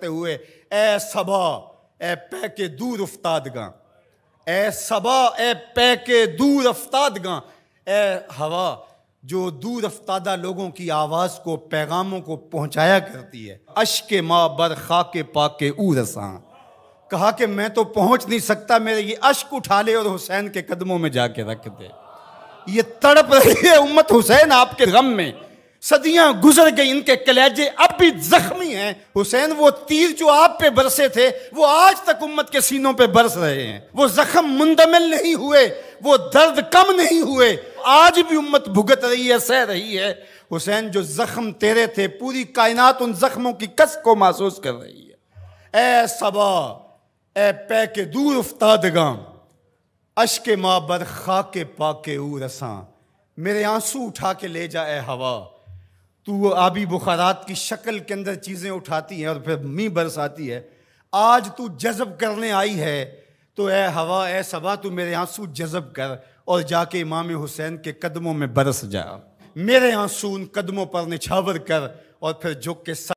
हुए, ए सबा ए पै के दूर उफ्तादगा, ए सबा ए पै के दूर उफ्तादगा, ए हवा जो दूर अफ्तादा लोगों की आवाज़ को, पैगामों को पहुँचाया करती है। अश्क माँ बर खाके पाके ऊरसां, कहा कि मैं तो पहुँच नहीं सकता, मेरे ये अश्क उठा ले और हुसैन के कदमों में जाके रख दे। ये तड़प रही है उम्मत हुसैन आपके गम में, सदियां गुजर गई, इनके कलेजे अब भी जख्मी हैं। हुसैन वो तीर जो आप पे बरसे थे वो आज तक उम्मत के सीनों पे बरस रहे हैं। वो जख्म मुंदमिल नहीं हुए, वो दर्द कम नहीं हुए, आज भी उम्मत भुगत रही है, सह रही है। हुसैन जो जख्म तेरे थे, पूरी कायनात उन जख्मों की कस को महसूस कर रही है। ए सबा ए पै के दूर उफ्तादगा, अश्क माँ बर खाके पाके ऊरसां, मेरे आंसू उठा के ले जा ए हवा। तू आबी बुखारात की शक्ल के अंदर चीज़ें उठाती है और फिर मींह बरसाती है। आज तू जज़ब करने आई है तो ए हवा ए सबा तू मेरे आंसू जज़ब कर और जाके इमाम हुसैन के कदमों में बरस जा। मेरे आंसू उन कदमों पर निछावर कर और फिर झुक के